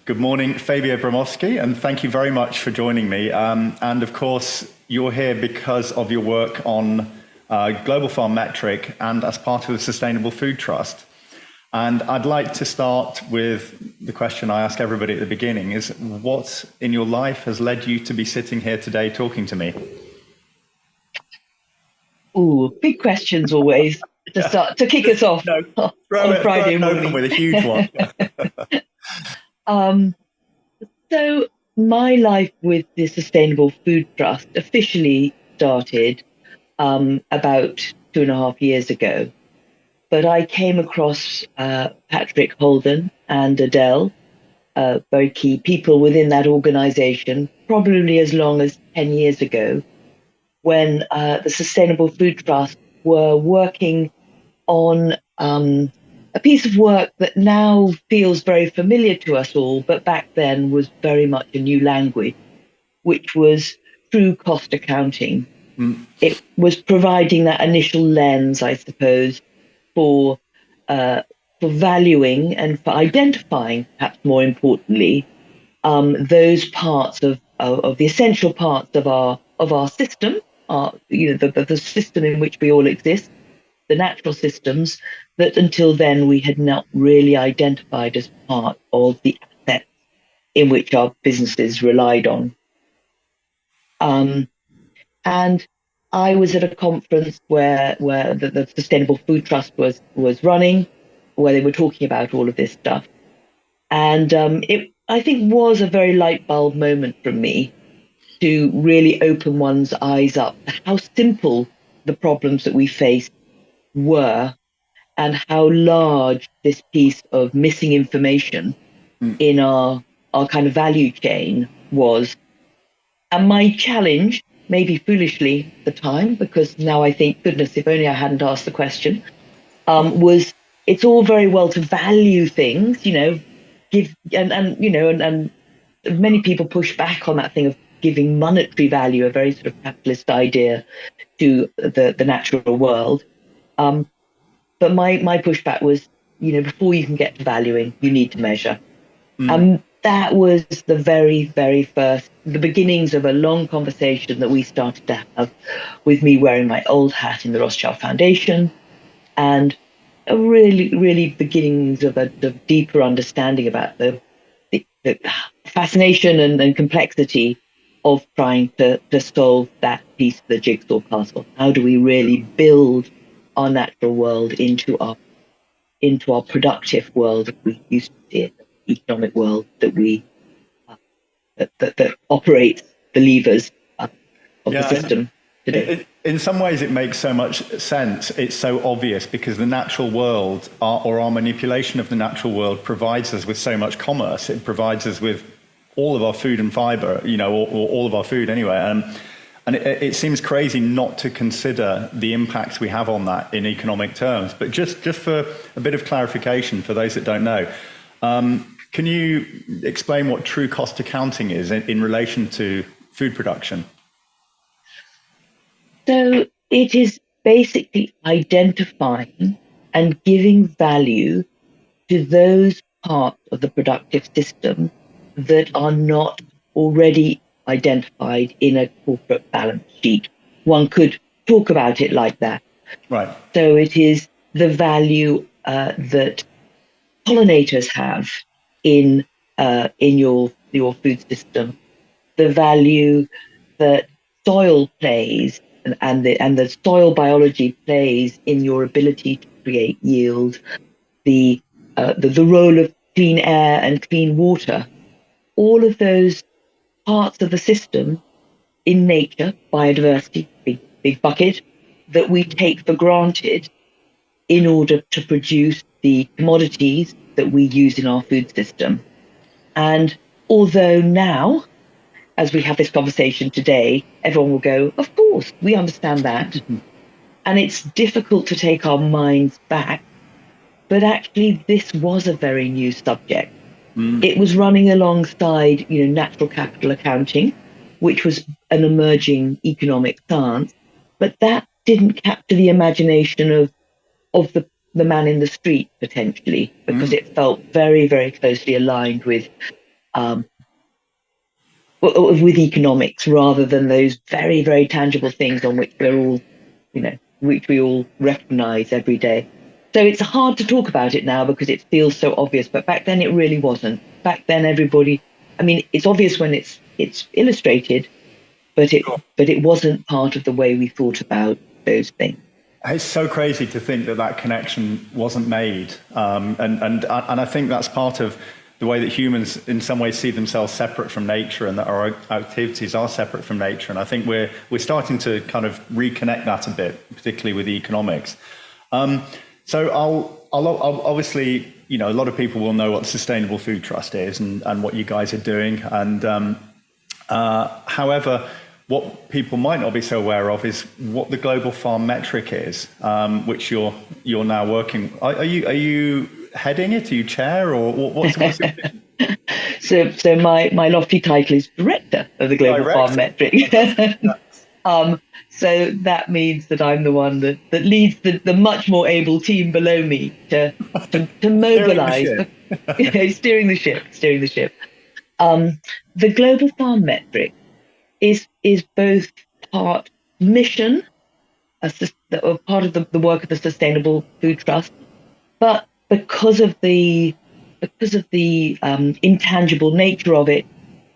Good morning, Fabia Bromovsky, and thank you very much for joining me. And of course, you're here because of your work on Global Farm Metric and as part of the Sustainable Food Trust. And I'd like to start with the question I ask everybody at the beginning is, what in your life has led you to be sitting here today talking to me? Ooh, big questions always to kick us off on Friday morning. Open with a huge one. So my life with the Sustainable Food Trust officially started about 2.5 years ago. But I came across Patrick Holden and Adele, very key people within that organization, probably as long as 10 years ago, when the Sustainable Food Trust were working on a piece of work that now feels very familiar to us all, but back then was very much a new language, which was true cost accounting. It was providing that initial lens, I suppose, for valuing and for identifying, perhaps more importantly, those parts of the essential parts of our system, the system in which we all exist, the natural systems that until then we had not really identified as part of the assets in which our businesses relied on. And I was at a conference where the Sustainable Food Trust was running, where they were talking about all of this stuff. And it, I think, was a very light bulb moment for me to really open one's eyes up to how simple the problems that we face were and how large this piece of missing information in our kind of value chain was. And my challenge, maybe foolishly at the time, because now I think, goodness, if only I hadn't asked the question, was it's all very well to value things, give and many people push back on that thing of giving monetary value, a very sort of capitalist idea, to the natural world. But my pushback was, before you can get to valuing, you need to measure. That was the very, very first, the beginnings of a long conversation that we started to have, with me wearing my old hat in the Rothschild Foundation, and a really, really beginnings of a deeper understanding about the fascination and complexity of trying to solve that piece of the jigsaw puzzle. How do we really build our natural world into our productive world that we used to see it, the economic world that we that operates the levers of the system today? In some ways, it makes so much sense. It's so obvious because the natural world, or our manipulation of the natural world, provides us with so much commerce. It provides us with all of our food and fiber, or all of our food anyway. And it seems crazy not to consider the impacts we have on that in economic terms. But just for a bit of clarification for those that don't know, can you explain what true cost accounting is in relation to food production? So it is basically identifying and giving value to those parts of the productive system that are not already identified in a corporate balance sheet. One could talk about it like that. Right. So it is the value that pollinators have in your food system, the value that soil plays and the soil biology plays in your ability to create yield, the role of clean air and clean water, all of those parts of the system in nature, biodiversity, big bucket, that we take for granted in order to produce the commodities that we use in our food system. And although now, as we have this conversation today, everyone will go, of course, we understand that. And it's difficult to take our minds back. But actually, this was a very new subject. It was running alongside, natural capital accounting, which was an emerging economic science. But that didn't capture the imagination of the man in the street, potentially, because it felt very, very closely aligned with um, with economics rather than those very, very tangible things on which we're all, which we all recognize every day. So it's hard to talk about it now because it feels so obvious, but back then it really wasn't. Back then, everybody, I mean, it's obvious when it's illustrated, but it wasn't part of the way we thought about those things. It's so crazy to think that that connection wasn't made, and I think that's part of the way that humans, in some ways, see themselves separate from nature, and that our activities are separate from nature. And I think we're starting to kind of reconnect that a bit, particularly with economics. So I'll obviously, a lot of people will know what the Sustainable Food Trust is and what you guys are doing, and however, what people might not be so aware of is what the global farm metric is, which you're now working. Are you heading it? Are you chair, or what's your position? So my lofty title is director of the Global Farm Metric. So that means that I'm the one that leads the much more able team below me to mobilize, steering the ship. The Global Farm Metric is both part mission, part of the work of the Sustainable Food Trust, but because of the intangible nature of it,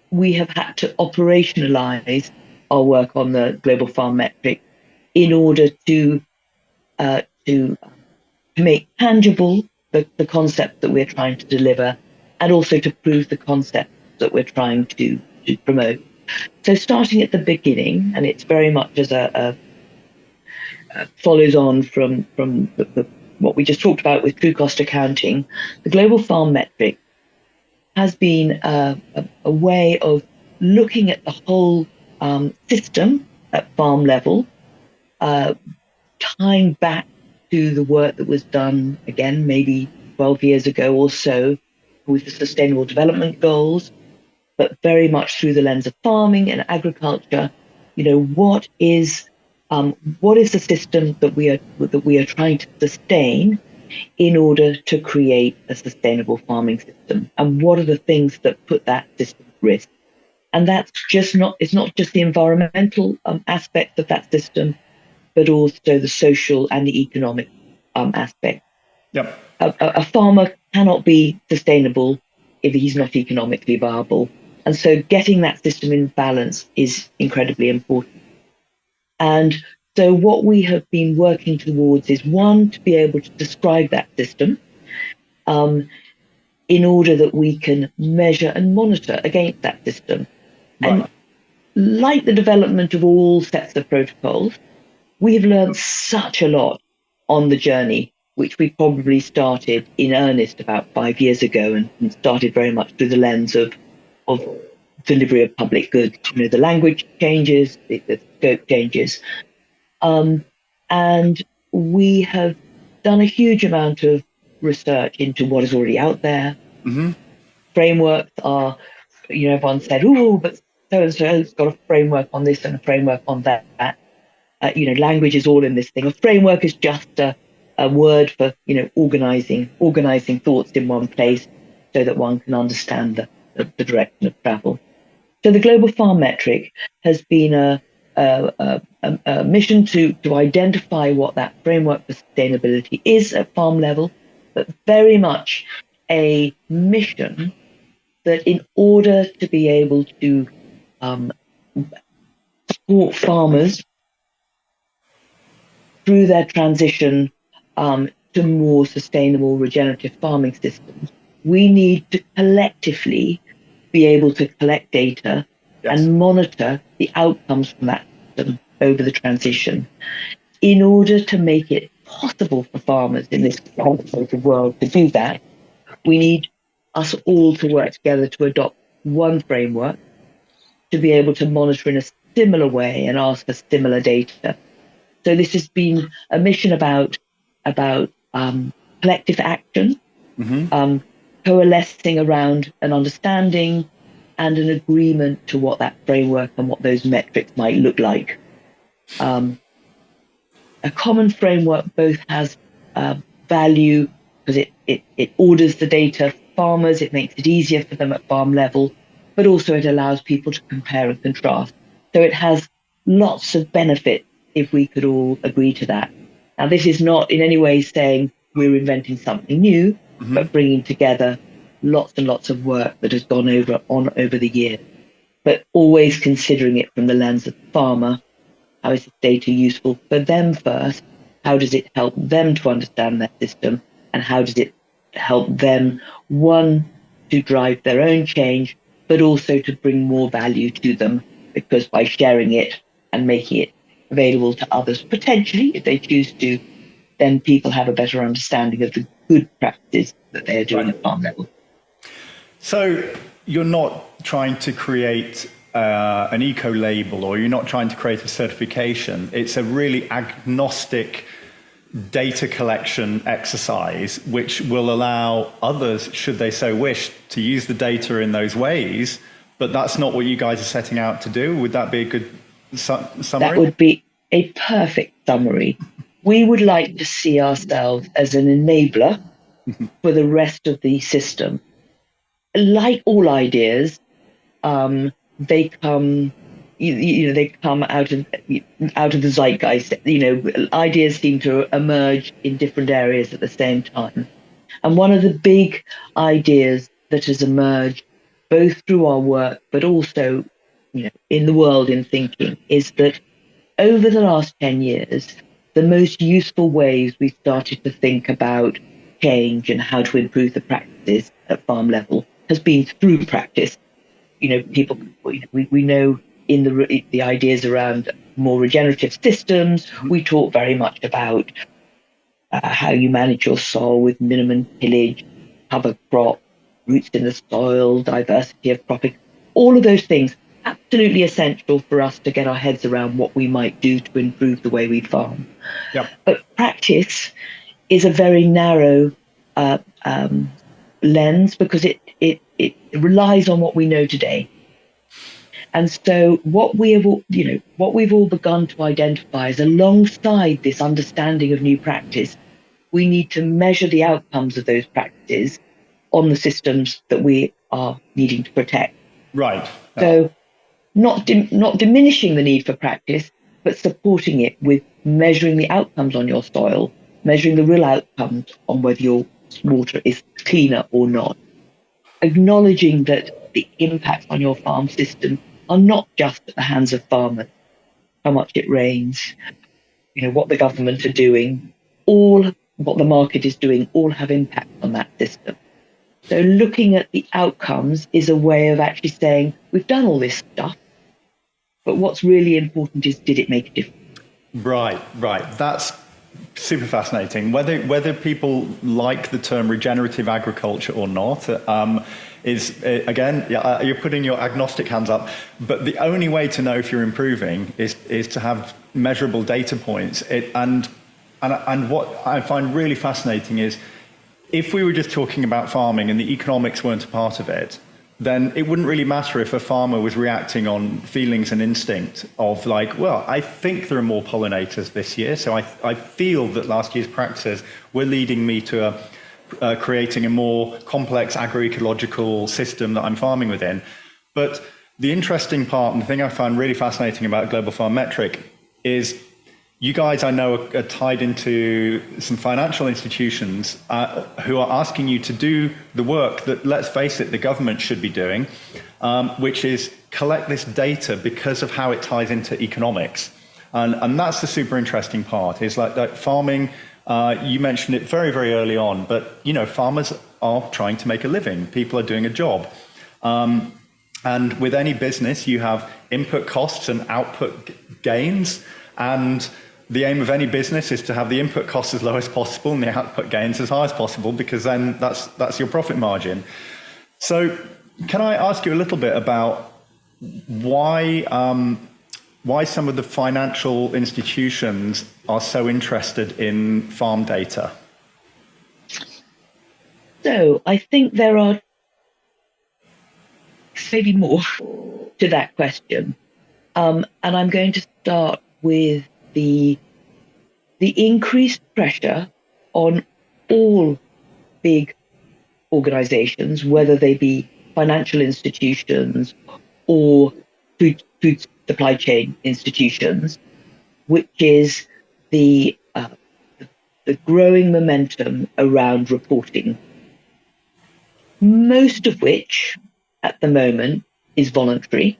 we have had to operationalize our work on the Global Farm Metric in order to make tangible the concept that we're trying to deliver, and also to prove the concept that we're trying to promote. So starting at the beginning, and it's very much as a follows on from what we just talked about with true cost accounting. The Global Farm Metric has been a way of looking at the whole system at farm level, tying back to the work that was done, again, maybe 12 years ago or so, with the Sustainable Development Goals, but very much through the lens of farming and agriculture. What is the system that we are trying to sustain in order to create a sustainable farming system, and what are the things that put that system at risk? And it's not just the environmental aspects of that system, but also the social and the economic aspect. Yep. A farmer cannot be sustainable if he's not economically viable. And so getting that system in balance is incredibly important. And so what we have been working towards is, one, to be able to describe that system in order that we can measure and monitor against that system. Right. And like the development of all sets of protocols, we've learned such a lot on the journey, which we probably started in earnest about 5 years ago, and started very much through the lens of delivery of public goods. The language changes, the scope changes. And we have done a huge amount of research into what is already out there. Mm-hmm. Frameworks are, everyone said, oh, but so-and-so's got a framework on this and a framework on that. Language is all in this thing. A framework is just a word for, organizing thoughts in one place so that one can understand the direction of travel. So the Global Farm Metric has been a mission to identify what that framework for sustainability is at farm level, but very much a mission that, in order to be able to support farmers through their transition to more sustainable regenerative farming systems, we need to collectively be able to collect data and monitor the outcomes from that system over the transition, in order to make it possible for farmers in this complicated world to do that. We need us all to work together to adopt one framework, to be able to monitor in a similar way and ask for similar data. So this has been a mission about collective action, coalescing around an understanding and an agreement to what that framework and what those metrics might look like. A common framework both has value because it orders the data farmers, it makes it easier for them at farm level, but also it allows people to compare and contrast. So it has lots of benefits if we could all agree to that. Now, this is not in any way saying we're inventing something new, but bringing together lots and lots of work that has gone over the years, but always considering it from the lens of the farmer. How is this data useful for them first? How does it help them to understand their system? And how does it help them, one, to drive their own change, but also to bring more value to them? Because by sharing it and making it available to others, potentially, if they choose to, then people have a better understanding of the good practices that they're doing at farm level. So you're not trying to create an eco label, or you're not trying to create a certification. It's a really agnostic data collection exercise, which will allow others, should they so wish, to use the data in those ways. But that's not what you guys are setting out to do. Would that be a good summary? That would be a perfect summary. We would like to see ourselves as an enabler for the rest of the system. Like all ideas, they come, they come out of the zeitgeist. Ideas seem to emerge in different areas at the same time. And one of the big ideas that has emerged, both through our work, but also, in the world in thinking, is that over the last 10 years, the most useful ways we've started to think about change and how to improve the practices at farm level has been through practice. People, we know in the ideas around more regenerative systems, we talk very much about how you manage your soil with minimum tillage, cover crop, roots in the soil, diversity of cropping, all of those things, absolutely essential for us to get our heads around what we might do to improve the way we farm. Yep. But practice is a very narrow lens, because it relies on what we know today. And so what we've all begun to identify is, alongside this understanding of new practice, we need to measure the outcomes of those practices on the systems that we are needing to protect. Right. So not diminishing the need for practice, but supporting it with measuring the outcomes on your soil, measuring the real outcomes on whether your water is cleaner or not. Acknowledging that the impacts on your farm system are not just at the hands of farmers, how much it rains, what the government are doing, all what the market is doing, all have impact on that system. So looking at the outcomes is a way of actually saying, we've done all this stuff, but what's really important is, did it make a difference? Right. That's super fascinating. Whether people like the term regenerative agriculture or not is, again, you're putting your agnostic hands up. But the only way to know if you're improving is to have measurable data points. And what I find really fascinating is, if we were just talking about farming and the economics weren't a part of it, then it wouldn't really matter if a farmer was reacting on feelings and instinct of like, well, I think there are more pollinators this year, so I feel that last year's practices were leading me to creating a more complex agroecological system that I'm farming within. But the interesting part, and the thing I find really fascinating about Global Farm Metric, is you guys, I know, are tied into some financial institutions who are asking you to do the work that, let's face it, the government should be doing, which is collect this data because of how it ties into economics. And that's the super interesting part, is like that farming, you mentioned it very, very early on, but, farmers are trying to make a living. People are doing a job. And with any business, you have input costs and output gains, and the aim of any business is to have the input costs as low as possible and the output gains as high as possible, because then that's your profit margin. So can I ask you a little bit about why some of the financial institutions are so interested in farm data? So I think there are maybe more to that question. And I'm going to start with the increased pressure on all big organizations, whether they be financial institutions or food supply chain institutions, which is the growing momentum around reporting, most of which at the moment is voluntary,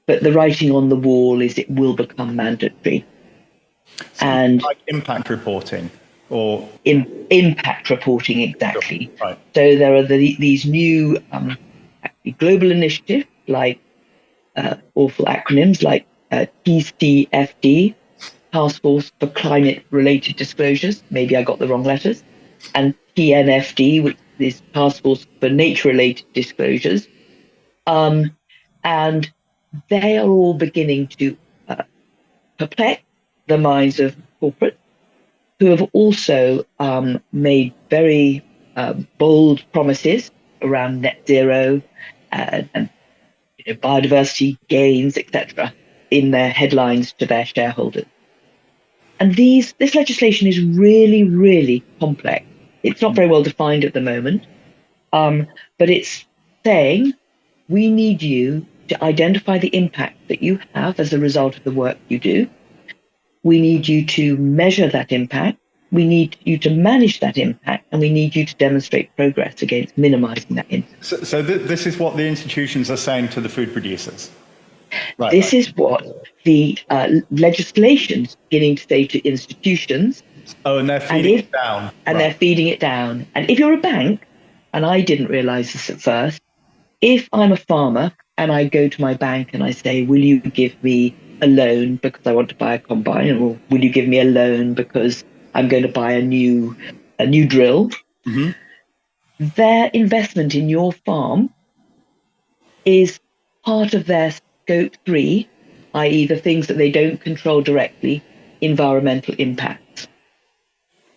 but the writing on the wall is it will become mandatory. Something And like impact reporting or impact reporting, exactly. right. So there are these new global initiatives like awful acronyms like TCFD, Task Force for Climate Related Disclosures. Maybe I got the wrong letters. And TNFD, which is Task Force for Nature Related Disclosures. And they are all beginning to perplex the minds of corporates who have also made very bold promises around net zero and biodiversity gains, etc., in their headlines to their shareholders. And this legislation is really, really complex. It's not very well defined at the moment, but it's saying we need you to identify the impact that you have as a result of the work you do. We need you to measure that impact. We need you to manage that impact, and we need you to demonstrate progress against minimizing that impact. So this is what the institutions are saying to the food producers. Right. This is what the legislation is beginning to say to institutions. Oh, and they're feeding it down. And they're feeding it down. And if you're a bank, and I didn't realize this at first, if I'm a farmer and I go to my bank and I say, will you give me a loan because I want to buy a combine, or will you give me a loan because I'm going to buy a new drill? Mm-hmm. Their investment in your farm is part of their scope 3, i.e. the things that they don't control directly, environmental impacts.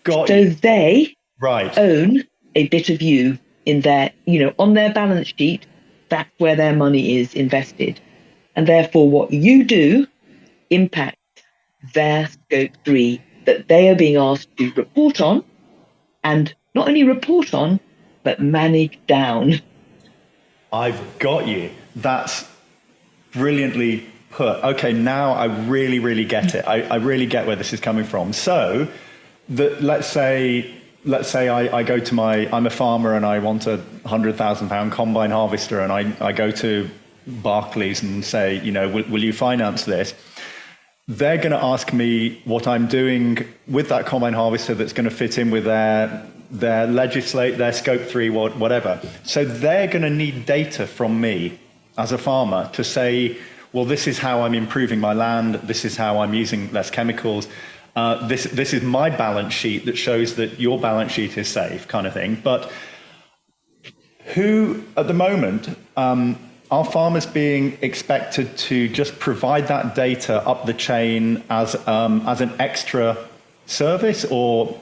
They own a bit of you in their, on their balance sheet. That's where their money is invested. And therefore what you do impacts their scope 3 that they are being asked to report on, and not only report on, but manage down. I've got you. That's brilliantly put. Okay, now I really, really get it. I really get where this is coming from. So, let's say I go to I'm a farmer and I want a £100,000 combine harvester, and I go to Barclays and say, will you finance this? They're going to ask me what I'm doing with that combine harvester that's going to fit in with their scope 3, whatever. So they're going to need data from me as a farmer to say, well, this is how I'm improving my land. This is how I'm using less chemicals. This is my balance sheet that shows that your balance sheet is safe, kind of thing. But who, at the moment, are farmers being expected to just provide that data up the chain as an extra service, or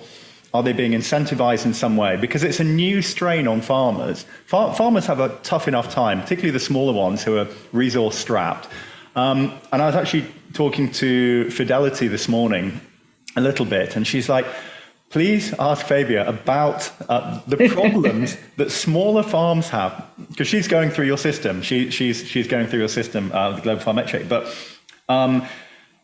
are they being incentivized in some way? Because it's a new strain on farmers. Farmers have a tough enough time, particularly the smaller ones who are resource strapped. And I was actually talking to Fidelity this morning a little bit, and she's like, please ask Fabia about the problems that smaller farms have, because she's going through your system. She's going through your system, the Global Farm Metric. But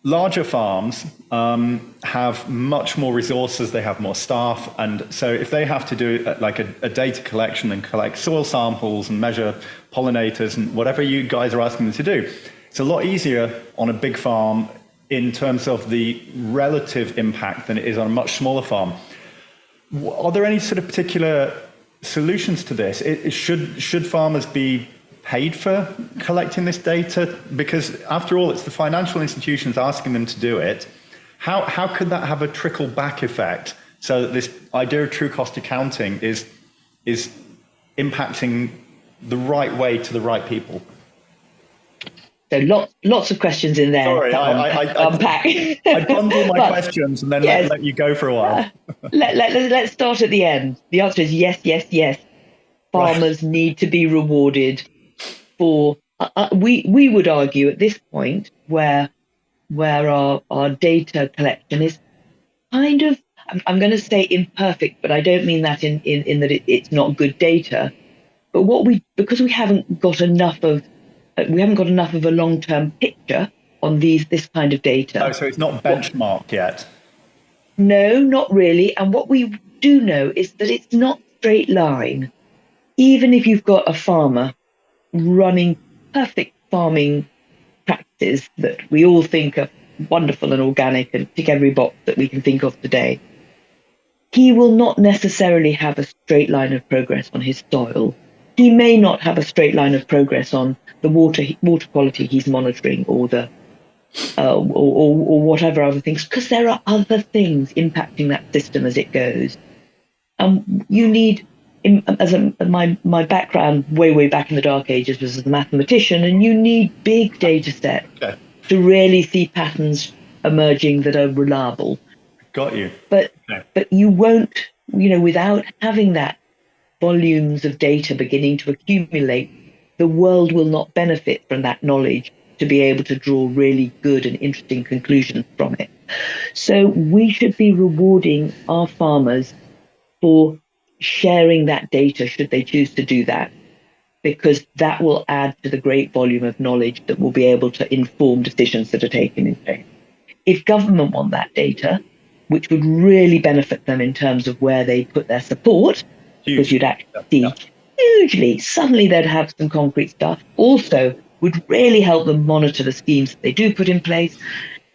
larger farms have much more resources. They have more staff, and so if they have to do like a data collection and collect soil samples and measure pollinators and whatever you guys are asking them to do, it's a lot easier on a big farm in terms of the relative impact than it is on a much smaller farm. Are there any sort of particular solutions to this? Should farmers be paid for collecting this data? Because after all, it's the financial institutions asking them to do it. How could that have a trickle back effect so that this idea of true cost accounting is impacting the right way to the right people? So lots of questions in there. Sorry, unpack. I bundle my questions and then let you go for a while. Let's start at the end. The answer is yes, yes, yes. Farmers need to be rewarded for. We would argue at this point where our data collection is kind of I'm going to say imperfect, but I don't mean that in that it's not good data. But because we haven't got enough of a long-term picture on this kind of Oh, data. so it's not What benchmarked yet. No, not really. And what we do know is that it's not straight line. Even if you've got a farmer running perfect farming practices that we all think are wonderful and organic and tick every box that we can think of today, he will not necessarily have a straight line of progress on his soil. He may not have a straight line of progress on the water quality he's monitoring, or whatever other things, because there are other things impacting that system as it goes. You need, my background way back in the dark ages was as a mathematician, and you need big data sets Okay, to really see patterns emerging that are reliable. got you. But Okay. but you won't, without having that volumes of data beginning to accumulate, the world will not benefit from that knowledge to be able to draw really good and interesting conclusions from it. So we should be rewarding our farmers for sharing that data, should they choose to do that, because that will add to the great volume of knowledge that will be able to inform decisions that are taken in place. If government want that data, which would really benefit them in terms of where they put their support, because Huge. you'd actually Yeah, yeah. see hugely, suddenly they'd have some concrete stuff. Also, would really help them monitor the schemes that they do put in place.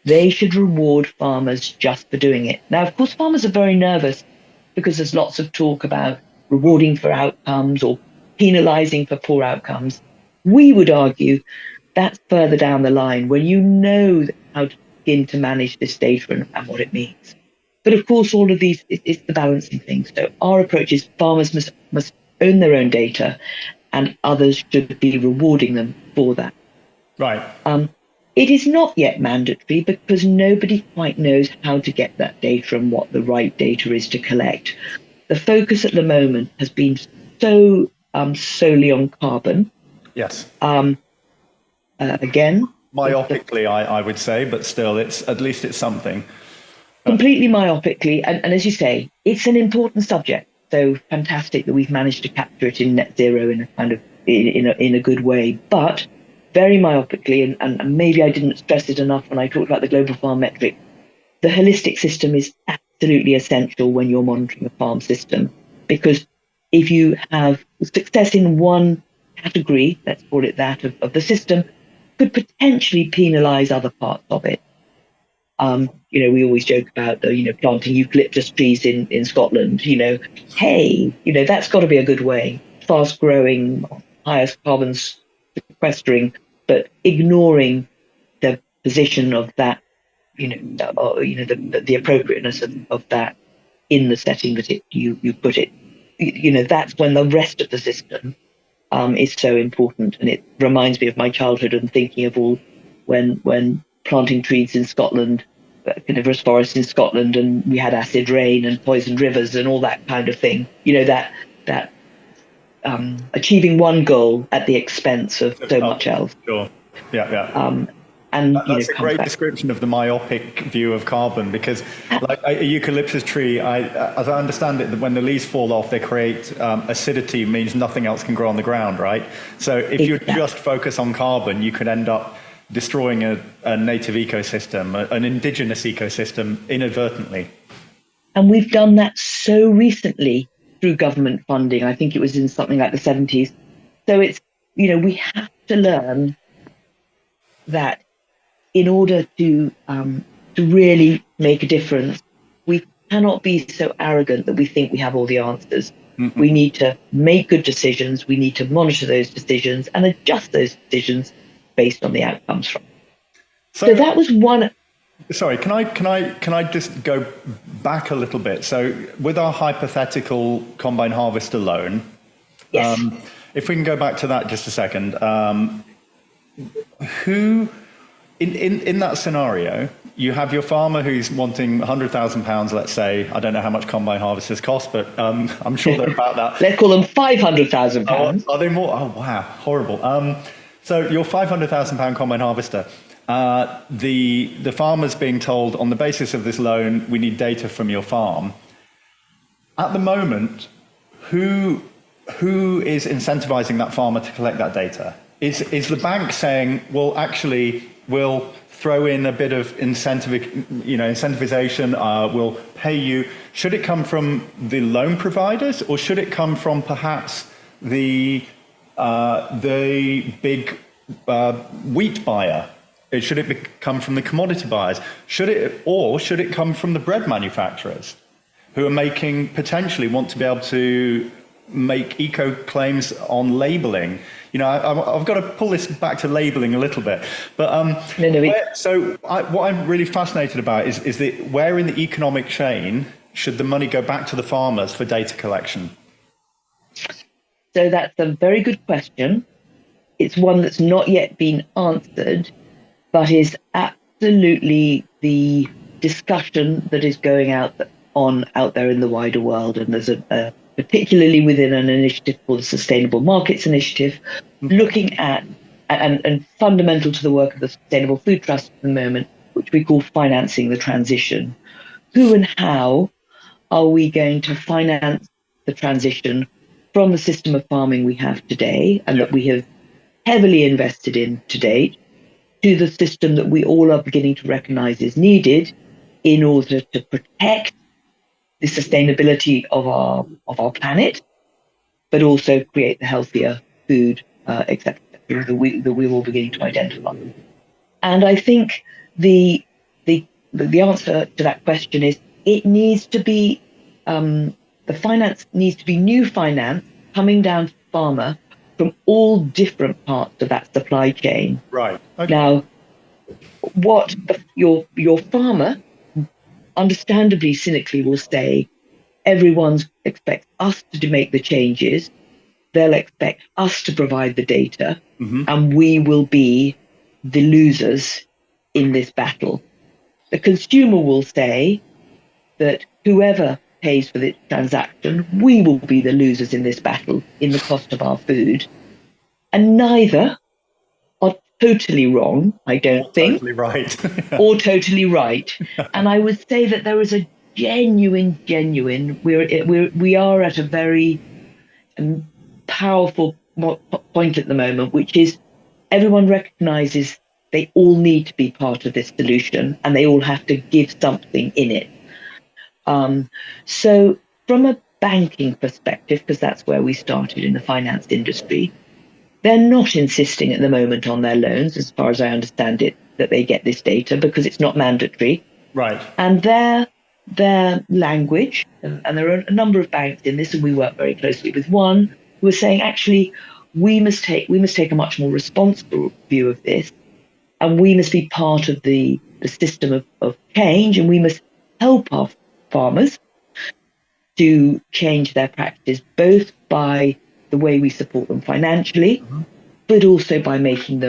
They should reward farmers just for doing it. Now, of course, farmers are very nervous because there's lots of talk about rewarding for outcomes or penalizing for poor outcomes. We would argue that's further down the line when you know how to begin to manage this data and what it means. But of course, all of these, it's the balancing thing. So our approach is farmers must own their own data, and others should be rewarding them for that. Right. Um, it is not yet mandatory because nobody quite knows how to get that data and what the right data is to collect. The focus at the moment has been so solely on carbon. Yes. Um, Again, Myopically, I would say, but still, it's at least it's something. completely myopically, and as you say, it's an important subject. So fantastic that we've managed to capture it in net zero in a kind of in a good way, but very myopically, and maybe I didn't stress it enough when I talked about the global farm metric. The holistic system is absolutely essential when you're monitoring a farm system, because if you have success in one category, let's call it that, of the system, could potentially penalize other parts of it. We always joke about planting eucalyptus trees in Scotland. Hey, that's got to be a good way, fast growing, highest carbon sequestering, but ignoring the position of that, the appropriateness of that in the setting that you put it. That's when the rest of the system is so important, and it reminds me of my childhood and thinking of all when planting trees in Scotland, coniferous forests in Scotland, and we had acid rain and poisoned rivers and all that kind of thing. That achieving one goal at the expense of so much else. Sure. Yeah, yeah. Um, and That's a comes great back. description of the myopic view of carbon, because, like a eucalyptus tree, as I understand it, when the leaves fall off, they create acidity, means nothing else can grow on the ground, right? So if you just focus on carbon, you could end up destroying a native ecosystem, an indigenous ecosystem, inadvertently. And we've done that so recently through government funding. I think it was in something like the 70s. So we have to learn that in order to really make a difference, we cannot be so arrogant that we think we have all the answers. Mm-hmm. We need to make good decisions. We need to monitor those decisions and adjust those decisions based on the outcomes from. So that was one. Sorry, can I just go back a little bit? So with our hypothetical combine harvester loan, Yes. If we can go back to that just a second, who in that scenario, you have your farmer who's wanting £100,000, let's say. I don't know how much combine harvesters cost, but I'm sure they're about that. Let's call them £500,000. Are they more? Oh, wow, horrible. So your £500,000 combine harvester, the farmer's being told, on the basis of this loan, we need data from your farm. At the moment, who is incentivizing that farmer to collect that data? Is the bank saying, well, actually, we'll throw in a bit of incentivization, we'll pay you? Should it come from the loan providers, or should it come from perhaps the big wheat buyer? Should it come from the commodity buyers? Should it come from the bread manufacturers, who are potentially want to be able to make eco claims on labeling? I've got to pull this back to labeling a little bit, but what I'm really fascinated about is that where in the economic chain should the money go back to the farmers for data collection? So that's a very good question. It's one that's not yet been answered, but is absolutely the discussion that is going out there in the wider world. And there's particularly within an initiative called the Sustainable Markets Initiative, looking at, and fundamental to the work of the Sustainable Food Trust at the moment, which we call financing the transition. Who and how are we going to finance the transition from the system of farming we have today, and that we have heavily invested in to date, to the system that we all are beginning to recognize is needed in order to protect the sustainability of our planet, but also create the healthier food, etc., that we're all beginning to identify. And I think the answer to that question is it needs to be the finance needs to be new finance coming down to the farmer from all different parts of that supply chain. Right. Okay. Now, what your farmer, understandably, cynically, will say, everyone expects us to make the changes. They'll expect us to provide the data, and we will be the losers in this battle. The consumer will say that whoever pays for this transaction, we will be the losers in this battle in the cost of our food. And neither are totally wrong, I don't think. Totally right. Or totally right. And I would say that there is a genuine, we are at a very powerful point at the moment, which is everyone recognizes they all need to be part of this solution, and they all have to give something in it. So from a banking perspective, because that's where we started in the finance industry, they're not insisting at the moment on their loans, as far as I understand it, that they get this data, because it's not mandatory. Right. And their language, and there are a number of banks in this, and we work very closely with one, who are saying, actually, we must take a much more responsible view of this, and we must be part of the system of change, and we must help our farmers to change their practices, both by the way we support them financially, but also by making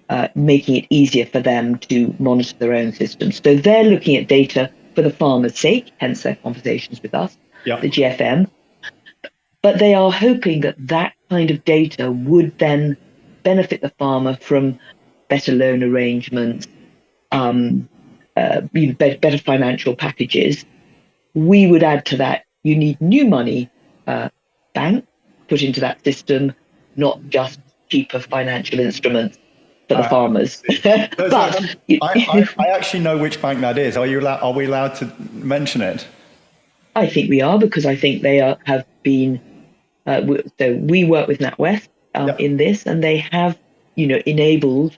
it easier for them to monitor their own systems. So they're looking at data for the farmer's sake, hence their conversations with us, the GFM. But they are hoping that kind of data would then benefit the farmer from better loan arrangements, better financial packages. We would add to that, you need new money, bank, put into that system, not just cheaper financial instruments for the farmers. But I actually know which bank that is. Are we allowed to mention it? I think we are, because I think they have been. So we work with NatWest in this, and they have, enabled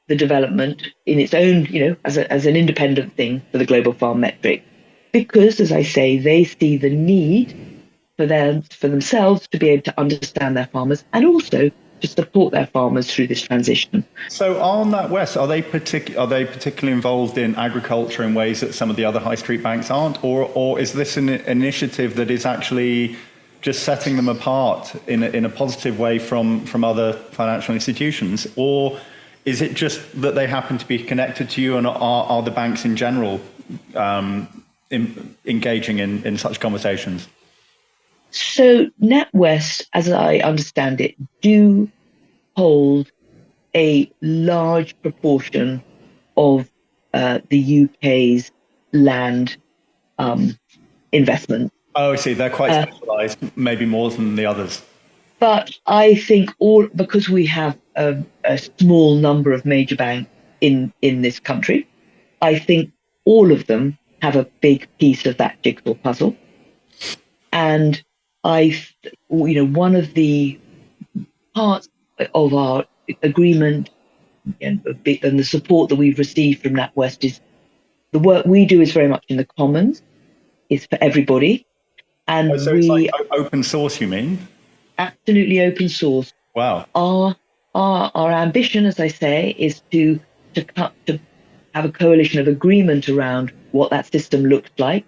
the development in its own, as an independent thing for the global farm metric, because, as I say, they see the need for themselves to be able to understand their farmers, and also to support their farmers through this transition. So on NatWest, are they particularly involved in agriculture in ways that some of the other high street banks aren't, or is this an initiative that is actually just setting them apart in a positive way from other financial institutions, or is it just that they happen to be connected to you, and are the banks in general engaging in such conversations? So NatWest, as I understand it, do hold a large proportion of the UK's land investment. Oh, I see. They're quite Uh, specialised, maybe more than the others. but I think all because we have a small number of major banks in this country, I think all of them have a big piece of that jigsaw puzzle. And one of the parts of our agreement and the support that we've received from NatWest is the work we do is very much in the commons, is for everybody. Oh, And so it's like we open source, you mean? absolutely open source. Wow. Our our ambition, as I say, is to have a coalition of agreement around what that system looks like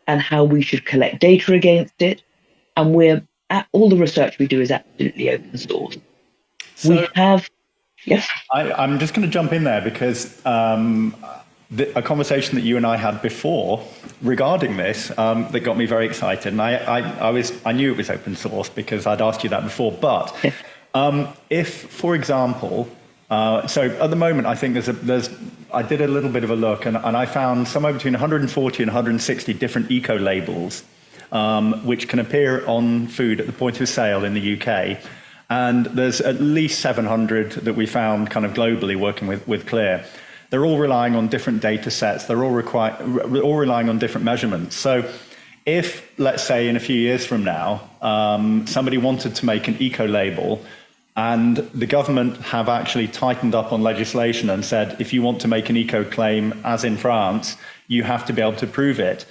and how we should collect data against it. And all the research we do is absolutely open source. So We have yes, I'm just going to jump in there because a conversation that you and I had before regarding this that got me very excited, and I knew it was open source because I'd asked you that before. But if, for example, so at the moment, I think I did a little bit of a look, and I found somewhere between 140 and 160 different eco labels, which can appear on food at the point of sale in the UK. And there's at least 700 that we found kind of globally working with C.L.E.A.R. They're all relying on different data sets. They're all relying on different measurements. So if, let's say, in a few years from now, somebody wanted to make an eco label and the government have actually tightened up on legislation and said, if you want to make an eco claim, as in France, you have to be able to prove it.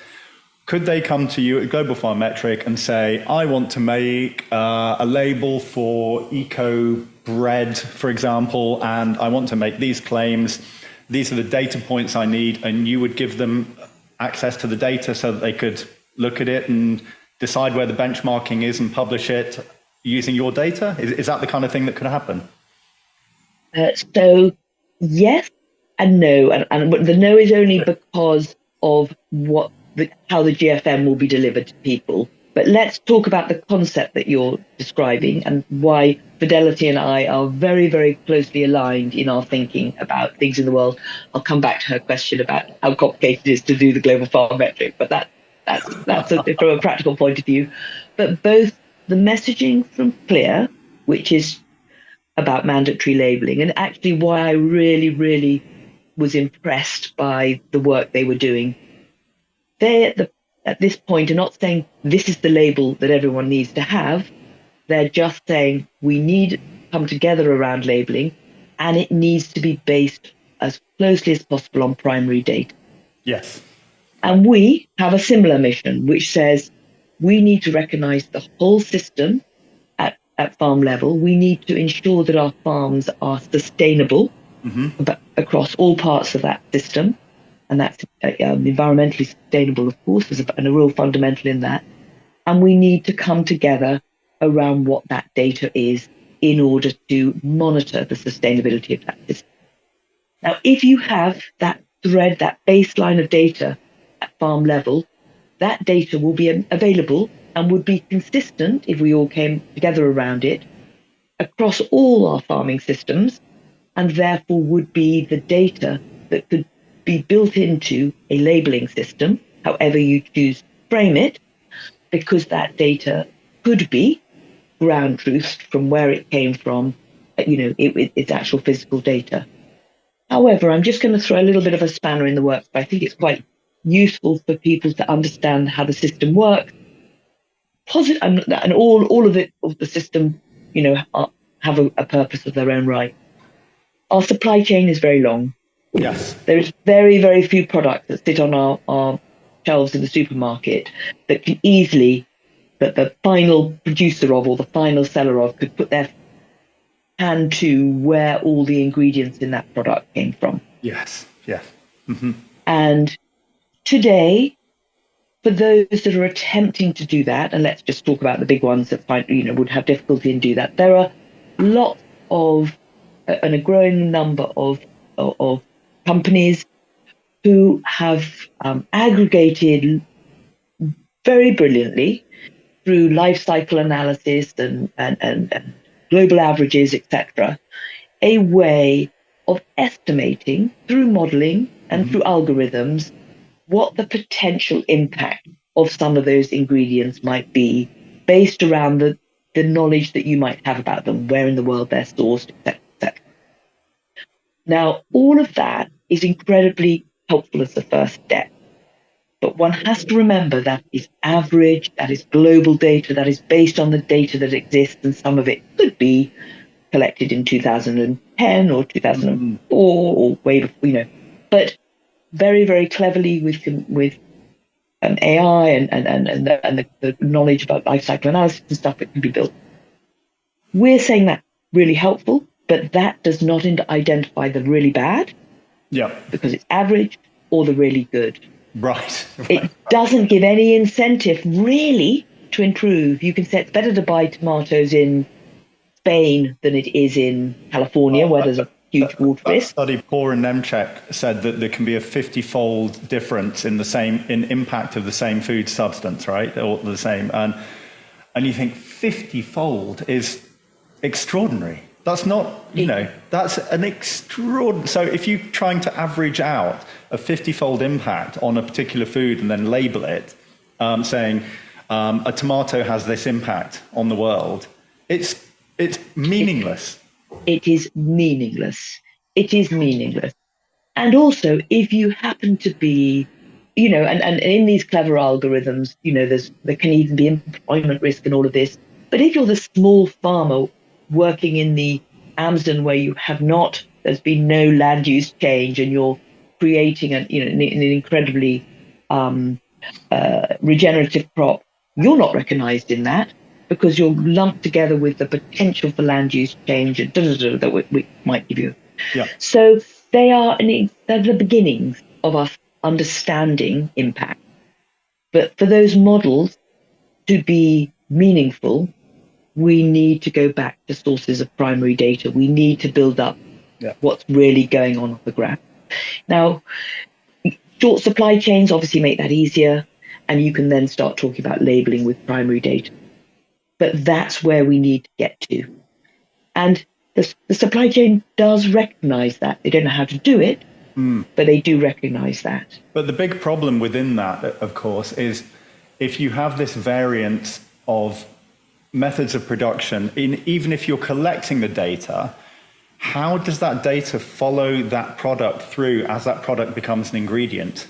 Could they come to you at Global Farm Metric and say, I want to make a label for eco bread, for example, and I want to make these claims. These are the data points I need, and you would give them access to the data so that they could look at it and decide where the benchmarking is and publish it using your data? Is that the kind of thing that could happen? so yes and no, and the no is only because of how the GFM will be delivered to people. But let's talk about the concept that you're describing and why Fidelity and I are very, very closely aligned in our thinking about things in the world. I'll come back to her question about how complicated it is to do the global farm metric, but from a practical point of view. But both the messaging from C.L.E.A.R, which is about mandatory labeling, and actually why I really, really was impressed by the work they were doing. At this point are not saying this is the label that everyone needs to have. They're just saying we need to come together around labeling, and it needs to be based as closely as possible on primary data. Yes. And we have a similar mission, which says we need to recognize the whole system at farm level. We need to ensure that our farms are sustainable across all parts of that system. And that's environmentally sustainable, of course, and a real fundamental in that. And we need to come together around what that data is in order to monitor the sustainability of that system. Now, if you have that thread, that baseline of data at farm level, that data will be available and would be consistent if we all came together around it across all our farming systems, and therefore would be the data that could be built into a labeling system, however you choose to frame it, because that data could be ground truth from where it came from, its actual physical data. However, I'm just going to throw a little bit of a spanner in the works, but I think it's quite useful for people to understand how the system works. And all of the system, have a purpose of their own right. Our supply chain is very long. Yes. There's very, very few products that sit on our shelves in the supermarket that the final producer of or the final seller of could put their hand to where all the ingredients in that product came from. Yes. Yes. And today, for those that are attempting to do that, and let's just talk about the big ones that would have difficulty in do that, there are lots of and a growing number of companies who have aggregated very brilliantly through life cycle analysis and global averages, etc., a way of estimating through modeling and Mhm. through algorithms what the potential impact of some of those ingredients might be based around the knowledge that you might have about them, where in the world they're sourced, etc., etc. Now, all of that is incredibly helpful as the first step. But one has to remember that is average, that is global data, that is based on the data that exists, and some of it could be collected in 2010 or 2004 or way before, But very, very cleverly with an AI and the knowledge about life cycle analysis and stuff, it can be built. We're saying that really helpful, but that does not identify the really bad Yeah. because it's average or the really good. Right. It doesn't give any incentive really to improve. You can say it's better to buy tomatoes in Spain than it is in California, where there's a huge water That risk. study, Poor and Nemchek, said that there can be a 50-fold difference in in impact of the same food substance, right? Or the same. And you think 50-fold is extraordinary. That's not, that's an extraordinary. So if you're trying to average out a 50-fold impact on a particular food and then label it, saying a tomato has this impact on the world, it's meaningless. It is meaningless. It is meaningless. And also, if you happen to be, and in these clever algorithms, there can even be employment risk and all of this. But if you're the small farmer working in the Amazon where there's been no land use change, and you're creating an incredibly regenerative crop, you're not recognized in that because you're lumped together with the potential for land use change and that we might give you. Yeah. So they're the beginnings of us understanding impact. But for those models to be meaningful, we need to go back to sources of primary data. We need to build up what's really going on the ground. Now, short supply chains obviously make that easier, and you can then start talking about labeling with primary data. But that's where we need to get to. And the supply chain does recognize that. They don't know how to do it, but they do recognize that. But the big problem within that, of course, is if you have this variance of methods of production, even if you're collecting the data, how does that data follow that product through as that product becomes an ingredient?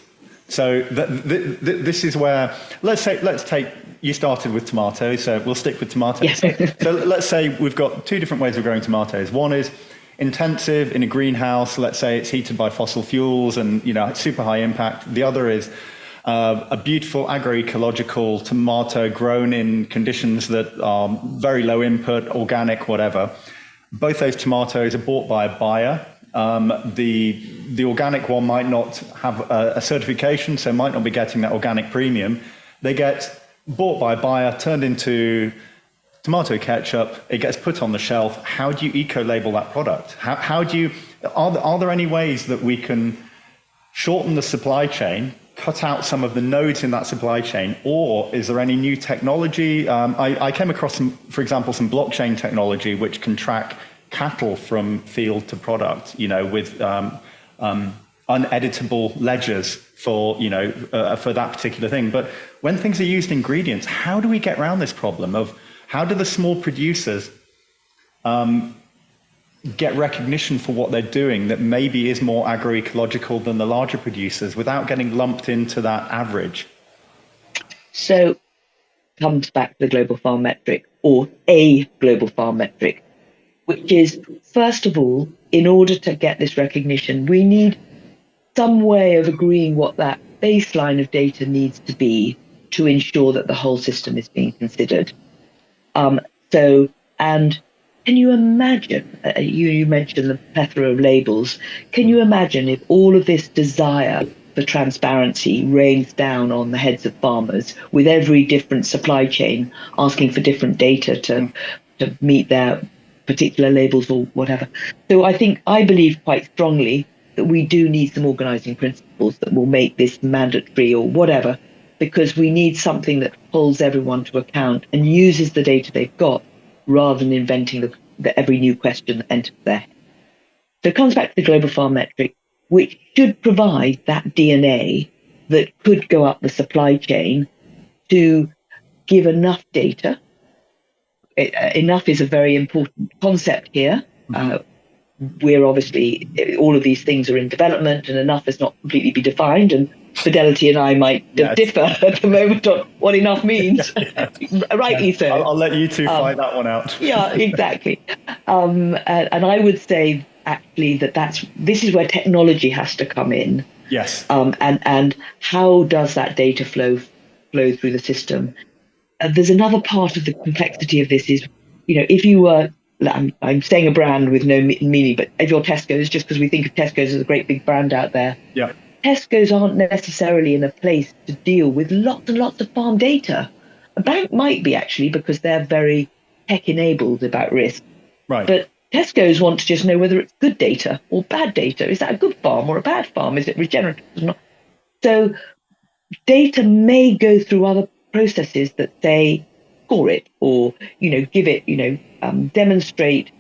So this is where, let's take, you started with tomatoes, so we'll stick with tomatoes. Yeah. So let's say we've got two different ways of growing tomatoes. One is intensive in a greenhouse, let's say it's heated by fossil fuels and it's super high impact. The other is a beautiful agroecological tomato grown in conditions that are very low input, organic, whatever. Both those tomatoes are bought by a buyer. The organic one might not have a certification, so might not be getting that organic premium. They get bought by a buyer, turned into tomato ketchup, it gets put on the shelf. How do you eco-label that product? How do you, are there any ways that we can shorten the supply chain, cut out some of the nodes in that supply chain, or is there any new technology? I came across, for example, some blockchain technology which can track cattle from field to product, with uneditable ledgers for that particular thing. But when things are used ingredients, how do we get around this problem of how do the small producers get recognition for what they're doing that maybe is more agroecological than the larger producers without getting lumped into that average? So comes back to the global farm metric, or a global farm metric, which is, first of all, in order to get this recognition, we need some way of agreeing what that baseline of data needs to be to ensure that the whole system is being considered. And can you imagine, you mentioned the plethora of labels, can you imagine if all of this desire for transparency rains down on the heads of farmers with every different supply chain asking for different data to meet their particular labels or whatever? So I believe quite strongly that we do need some organizing principles that will make this mandatory or whatever, because we need something that holds everyone to account and uses the data they've got rather than inventing the every new question that enters their head. So it comes back to the global farm metric, which should provide that DNA that could go up the supply chain to give enough data. Enough is a very important concept here. We're obviously, all of these things are in development, and enough has not completely been defined. And Fidelity and I might differ at the moment on what enough means. Rightly so. I'll let you two fight that one out. Yeah, exactly. And I would say actually this is where technology has to come in. Yes. And how does that data flow through the system? There's another part of the complexity of this is, if you were, I'm saying a brand with no meaning, but if you're Tesco's, just because we think of Tesco's as a great big brand out there, yeah, Tesco's aren't necessarily in a place to deal with lots and lots of farm data. A bank might be actually, because they're very tech enabled about risk. right. But Tesco's want to just know whether it's good data or bad data. Is that a good farm or a bad farm? Is it regenerative or not? So data may go through other processes that say score it, or give it, demonstrate,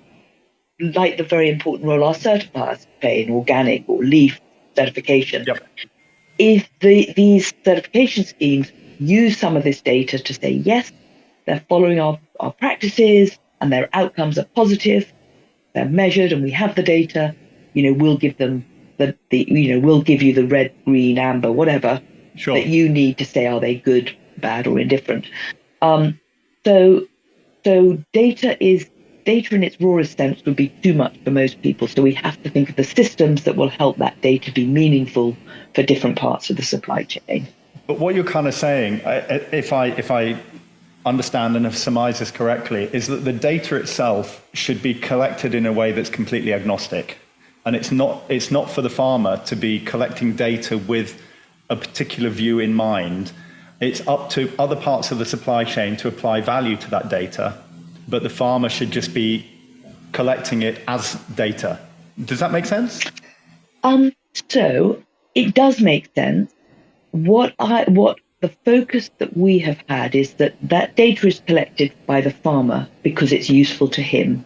like the very important role our certifiers play in organic or leaf certification. Yep. If these certification schemes use some of this data to say, yes, they're following our practices and their outcomes are positive, they're measured, and we have the data, we'll give them we'll give you the red, green, amber, whatever that you need to say, are they good, bad, or indifferent? So data in its rawest sense would be too much for most people. So we have to think of the systems that will help that data be meaningful for different parts of the supply chain. But what you're kind of saying, if I understand and have surmised this correctly, is that the data itself should be collected in a way that's completely agnostic. And it's not for the farmer to be collecting data with a particular view in mind. It's up to other parts of the supply chain to apply value to that data, but the farmer should just be collecting it as data. Does that make sense? So it does make sense. What the focus that we have had is that data is collected by the farmer because it's useful to him,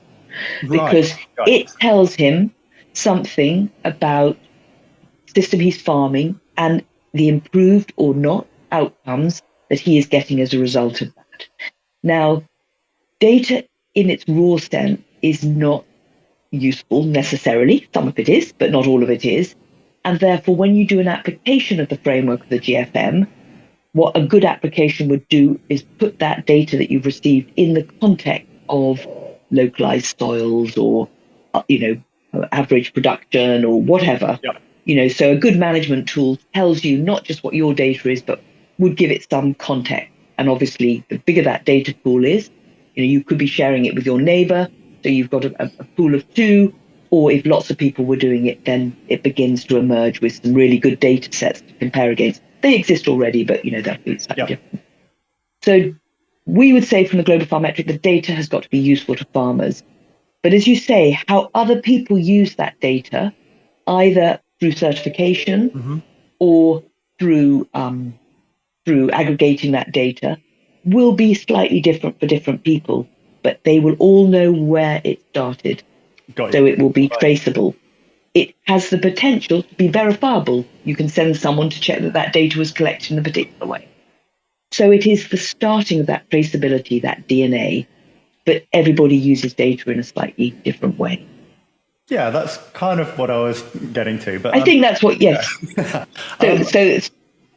because it tells him something about the system he's farming and the improved or not outcomes that he is getting as a result of that. Now, data in its raw sense is not useful necessarily. Some of it is, but not all of it is. And therefore, when you do an application of the framework of the GFM, what a good application would do is put that data that you've received in the context of localized soils or, average production or whatever. Yep. So a good management tool tells you not just what your data is, but would give it some context. And obviously, the bigger that data pool is, you could be sharing it with your neighbor. So you've got a pool of two, or if lots of people were doing it, then it begins to emerge with some really good data sets to compare against. They exist already, but that'd be slightly different. So we would say from the Global Farm Metric, the data has got to be useful to farmers. But as you say, how other people use that data, either through certification or through aggregating that data, will be slightly different for different people, but they will all know where it started. So it will be traceable. It has the potential to be verifiable. You can send someone to check that data was collected in a particular way. So it is the starting of that traceability, that DNA, but everybody uses data in a slightly different way. Yeah, that's kind of what I was getting to. But I think that's what, yes. So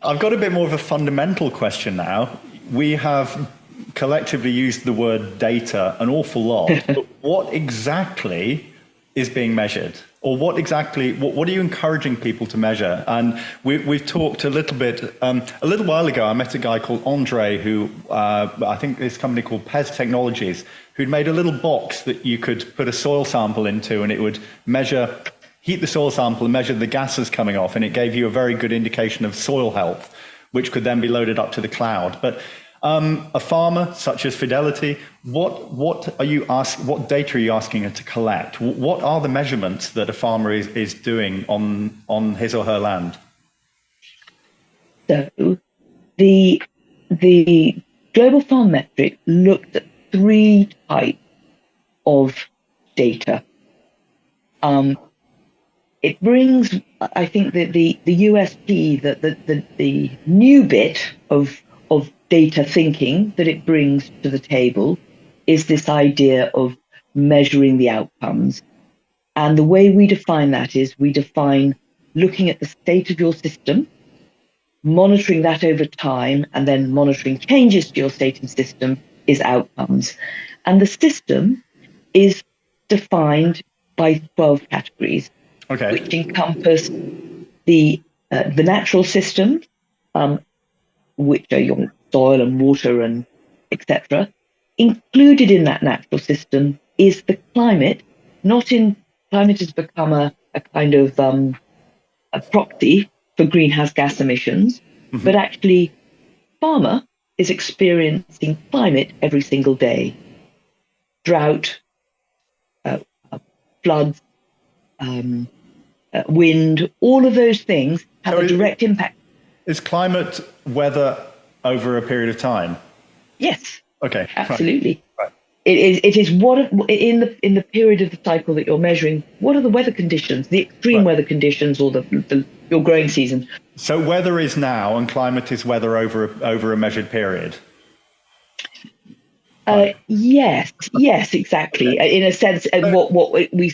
I've got a bit more of a fundamental question now. We have collectively used the word data an awful lot. But what exactly is being measured? Or what are you encouraging people to measure? And we've talked a little bit, a little while ago, I met a guy called Andre who, I think this company called Pez Technologies, who'd made a little box that you could put a soil sample into and it would heat the soil sample and measure the gases coming off, and it gave you a very good indication of soil health, which could then be loaded up to the cloud. But a farmer such as Fidelity, what data are you asking her to collect? What are the measurements that a farmer is doing on his or her land? So the Global Farm Metric looked at 3 types of data. it brings, I think, the USP, the new bit of data thinking that it brings to the table is this idea of measuring the outcomes. And the way we define that is we define looking at the state of your system, monitoring that over time, and then monitoring changes to your state and system is outcomes. And the system is defined by 12 categories, Okay. which encompass the natural systems, um, which are your soil and water and etc. Included in that natural system is the climate. Not in Climate has become a kind of a proxy for greenhouse gas emissions, but actually, farmer is experiencing climate every single day. Drought, uh, floods, um, wind, all of those things have So a direct impact. is climate weather over a period of time? Yes, Okay. Right. absolutely. Right. It is what in the period of the cycle that you're measuring. What are the weather conditions, the extreme Right. weather conditions, or your growing season? So weather is now, and climate is weather over a measured period. Fine. Yes, exactly. Okay. In a sense, what we,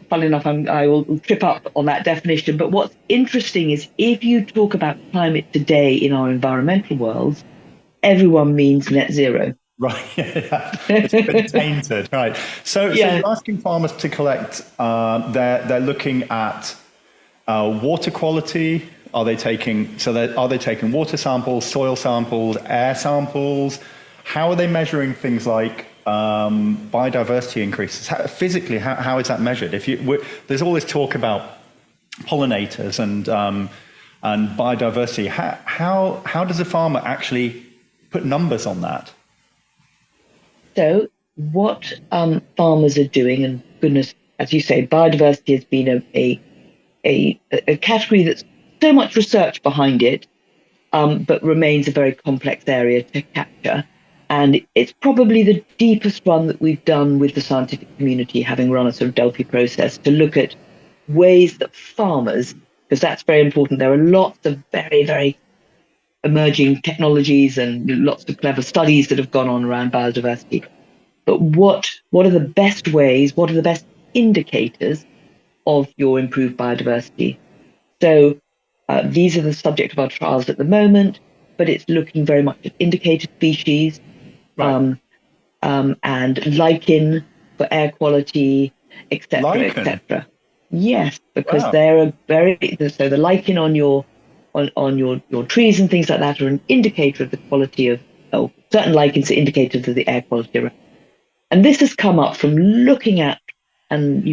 funnily enough, I will trip up on that definition. But what's interesting is if you talk about climate today in our environmental world, everyone means net zero. Right. Yeah. It's been tainted. Right. So Yeah. you're asking farmers to collect. They're looking at water quality. Are they taking water samples, soil samples, air samples? How are they measuring things like biodiversity increases? How is that measured? There's all this talk about pollinators and biodiversity. How does a farmer actually put numbers on that? So what farmers are doing, and goodness, as you say, biodiversity has been a category that's so much research behind it, but remains a very complex area to capture. And it's probably the deepest one that we've done with the scientific community, having run a sort of Delphi process to look at ways that farmers, because that's very important. There are lots of very, very emerging technologies and lots of clever studies that have gone on around biodiversity. But what are the best ways? What are the best indicators of your improved biodiversity? So these are the subject of our trials at the moment, but it's looking very much at indicator species, Right. um, and lichen for air quality, etc., Lichen. etc. Yes, because Wow. they're a very so the lichen on your trees and things like that are an indicator of the quality of, oh, certain lichens are indicators of the air quality around. And this has come up from looking at and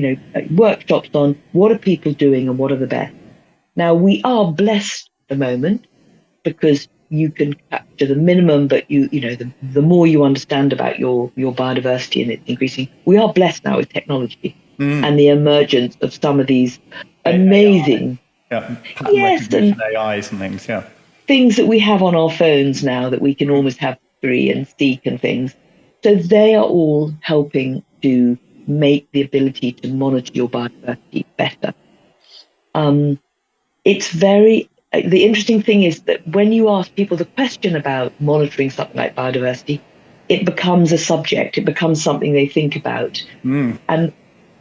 workshops on what are people doing and what are the best. Now we are blessed at the moment because you can capture the minimum, but the more you understand about your biodiversity and it's increasing. We are blessed now with technology and the emergence of some of these AI. amazing, Yeah. Pattern yes, recognition and AIs and things. Yeah. things that we have on our phones now that we can almost have Siri and Seek and things. So they are all helping to make the ability to monitor your biodiversity better. Um, it's very The interesting thing is that when you ask people the question about monitoring something like biodiversity, it becomes a subject, it becomes something they think about. And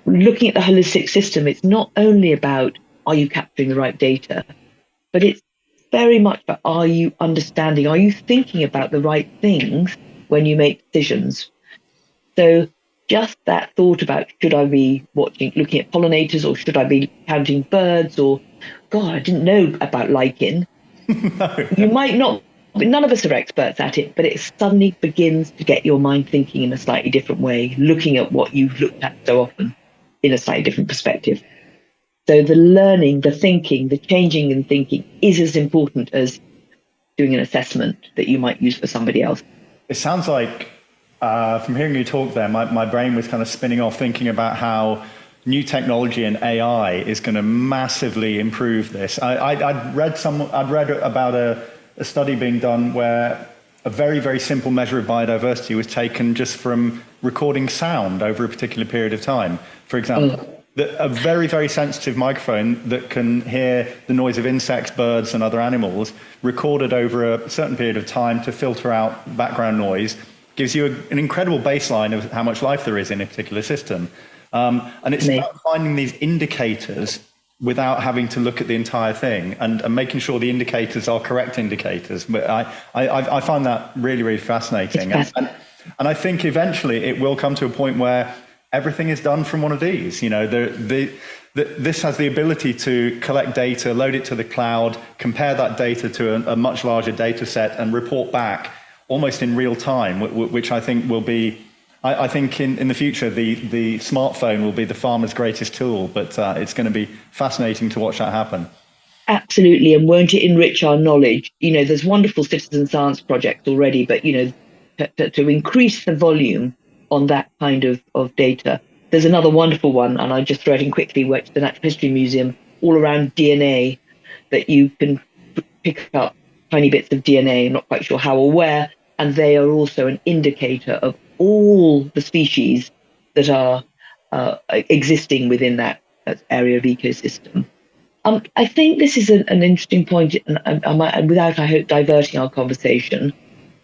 looking at the holistic system, it's not only about are you capturing the right data, but it's very much about are you understanding, are you thinking about the right things when you make decisions? So just that thought about should I be looking at pollinators, or should I be counting birds, or God, I didn't know about lichen. You might not, none of us are experts at it, but it suddenly begins to get your mind thinking in a slightly different way, looking at what you've looked at so often in a slightly different perspective. So the learning, the thinking, the changing in thinking is as important as doing an assessment that you might use for somebody else. It sounds like, from hearing you talk there, my brain was kind of spinning off thinking about how new technology and AI is going to massively improve this. I'd read about a study being done where a very, very simple measure of biodiversity was taken just from recording sound over a particular period of time, for example. a very, very sensitive microphone that can hear the noise of insects, birds, and other animals recorded over a certain period of time to filter out background noise, gives you an incredible baseline of how much life there is in a particular system. And it's about finding these indicators without having to look at the entire thing, and making sure the indicators are correct indicators. But I find that really, really fascinating. And I think eventually it will come to a point where everything is done from one of these. You know, this has the ability to collect data, load it to the cloud, compare that data to a much larger data set, and report back almost in real time, which I think will be, I think in the future, the smartphone will be the farmer's greatest tool, but it's going to be fascinating to watch that happen. Absolutely, and won't it enrich our knowledge? You know, there's wonderful citizen science projects already, but, you know, to increase the volume on that kind of data. There's another wonderful one, and I just throw it in quickly, which is the Natural History Museum, all around DNA, that you can pick up tiny bits of DNA, I'm not quite sure how or where, and they are also an indicator of all the species that are existing within that area of ecosystem. I think this is an interesting point, and without, I hope, diverting our conversation,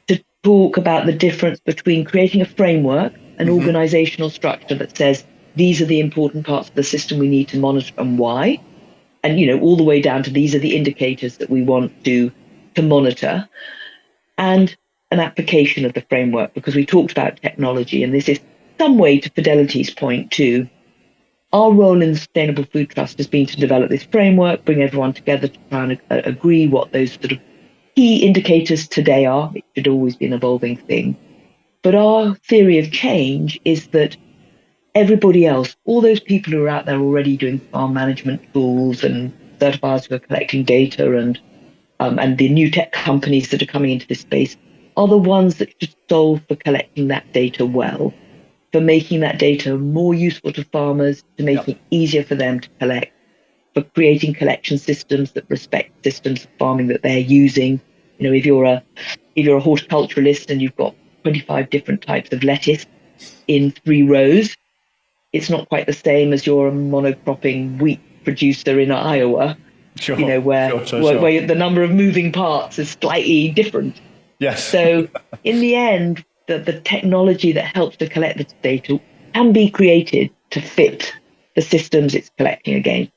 to talk about the difference between creating a framework, an organizational structure that says these are the important parts of the system we need to monitor and why, and, you know, all the way down to these are the indicators that we want to monitor, and an application of the framework, because we talked about technology, and this is some way, to Fidelity's point too. Our role in the Sustainable Food Trust has been to develop this framework, bring everyone together to try and agree what those sort of key indicators today are. It should always be an evolving thing. But our theory of change is that everybody else, all those people who are out there already doing farm management tools and certifiers who are collecting data, and the new tech companies that are coming into this space, are the ones that should solve for collecting that data well, for making that data more useful to farmers, to make it easier for them to collect, for creating collection systems that respect systems of farming that they're using. You know, if you're a horticulturalist and you've got 25 different types of lettuce in 3 rows, it's not quite the same as you're a monocropping wheat producer in Iowa. Sure, you know, where the number of moving parts is slightly different. Yes. So in the end, the technology that helps to collect this data can be created to fit the systems it's collecting against.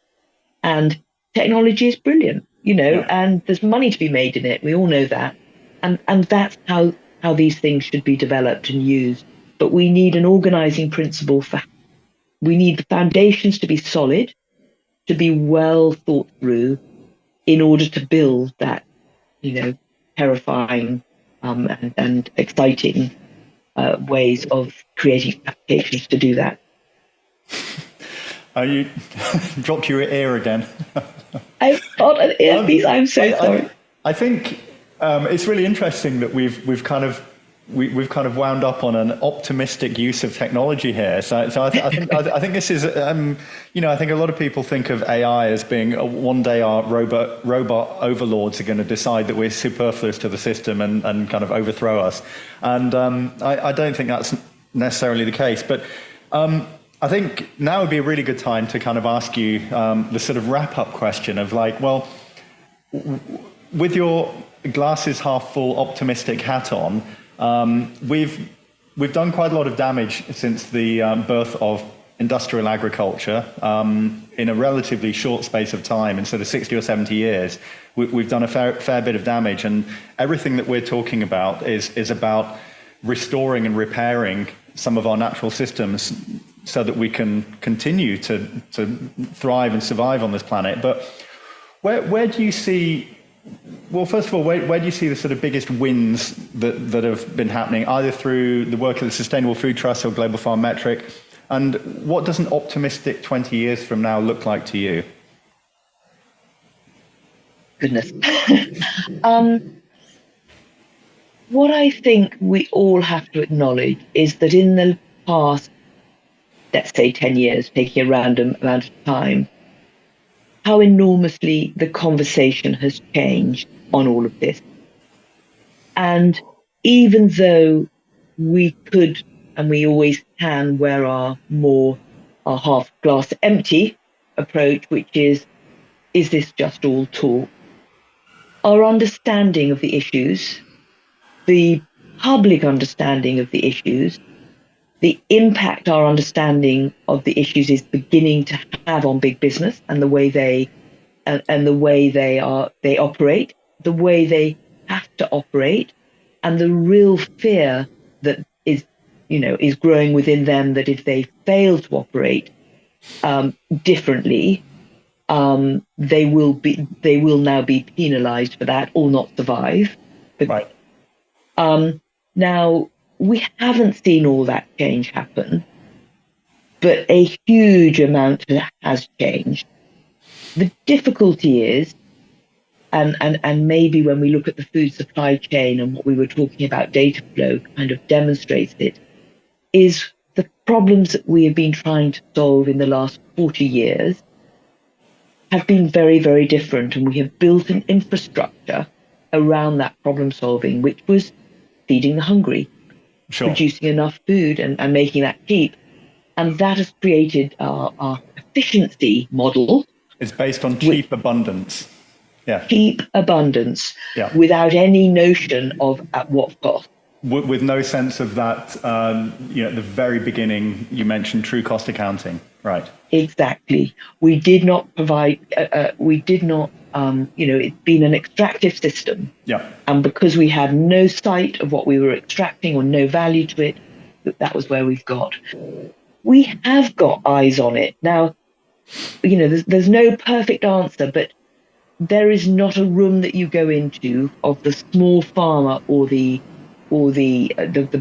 And technology is brilliant, you know, and there's money to be made in it. We all know that. And that's how these things should be developed and used. But we need an organizing principle we need the foundations to be solid, to be well thought through, in order to build that, you know, terrifying and exciting ways of creating applications to do that. You dropped your ear again. I've got an earpiece. I'm so sorry. I think it's really interesting that we've kind of wound up on an optimistic use of technology here. So I think this is, you know, I think a lot of people think of AI as being one day our robot overlords are going to decide that we're superfluous to the system and kind of overthrow us. And I don't think that's necessarily the case. But I think now would be a really good time to kind of ask you the sort of wrap-up question of like, well, with your glasses half full optimistic hat on, we've done quite a lot of damage since the birth of industrial agriculture in a relatively short space of time, in sort of 60 or 70 years. We've done a fair bit of damage, and everything that we're talking about is about restoring and repairing some of our natural systems so that we can continue to thrive and survive on this planet. But where do you see, well, first of all, where do you see the sort of biggest wins that have been happening, either through the work of the Sustainable Food Trust or Global Farm Metric? And what does an optimistic 20 years from now look like to you? Goodness. What I think we all have to acknowledge is that in the past, let's say 10 years, taking a random amount of time, how enormously the conversation has changed on all of this. And even though we could, and we always can, wear our more our half glass empty approach, which is this just all talk? Our understanding of the issues, the public understanding of the issues, the impact our understanding of the issues is beginning to have on big business and the way they operate, the way they have to operate, and the real fear that is growing within them that if they fail to operate differently, they will now be penalised for that or not survive. Right. Now we haven't seen all that change happen, but a huge amount has changed. The difficulty is, and maybe when we look at the food supply chain and what we were talking about, data flow kind of demonstrates it, is the problems that we have been trying to solve in the last 40 years have been very, very different. And we have built an infrastructure around that problem solving, which was feeding the hungry, Sure. producing enough food and making that cheap. And that has created our efficiency model. It's based on cheap abundance. Yeah. Cheap abundance, without any notion of at what cost. With no sense of that, at the very beginning, you mentioned true cost accounting, right? Exactly. We did not provide, it's been an extractive system. Yeah. And because we had no sight of what we were extracting or no value to it, that was where we've got. We have got eyes on it. Now, there's no perfect answer, but there is not a room that you go into of the small farmer or the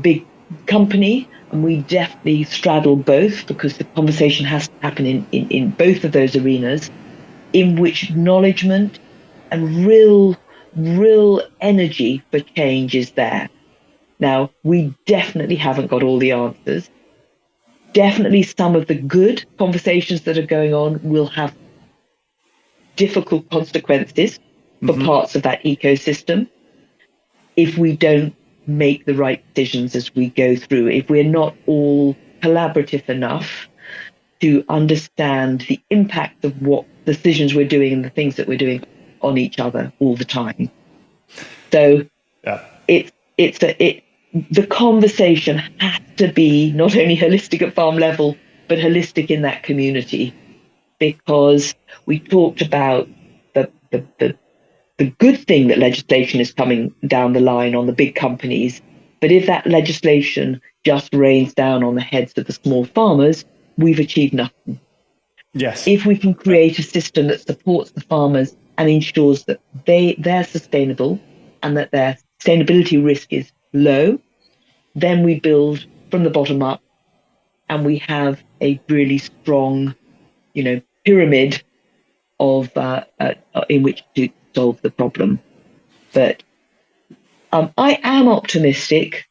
big company, and we definitely straddle both because the conversation has to happen in both of those arenas, in which acknowledgement and real energy for change is there. Now, we definitely haven't got all the answers. Definitely some of the good conversations that are going on will have difficult consequences for parts of that ecosystem if we don't make the right decisions as we go through, if we're not all collaborative enough to understand the impact of what decisions we're doing and the things that we're doing on each other all the time. So the conversation has to be not only holistic at farm level, but holistic in that community, because we talked about the good thing that legislation is coming down the line on the big companies. But if that legislation just rains down on the heads of the small farmers, we've achieved nothing. Yes. If we can create a system that supports the farmers and ensures that they're sustainable and that their sustainability risk is low, then we build from the bottom up and we have a really strong, pyramid of in which to solve the problem. But I am optimistic.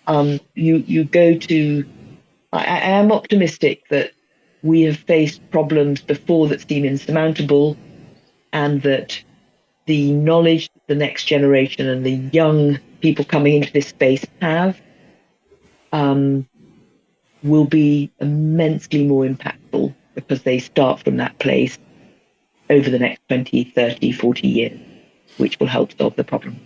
I am optimistic that we have faced problems before that seem insurmountable, and that the knowledge that the next generation and the young people coming into this space have will be immensely more impactful because they start from that place over the next 20, 30, 40 years, which will help solve the problem.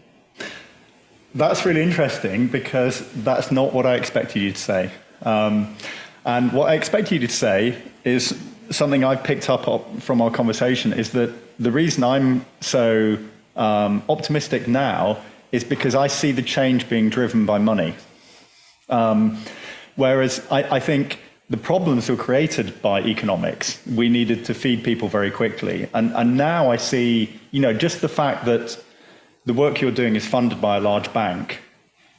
That's really interesting because that's not what I expected you to say. And what I expected you to say is something I've picked up from our conversation, is that the reason I'm so optimistic now is because I see the change being driven by money. Whereas I think the problems were created by economics. We needed to feed people very quickly. And now I see, just the fact that the work you're doing is funded by a large bank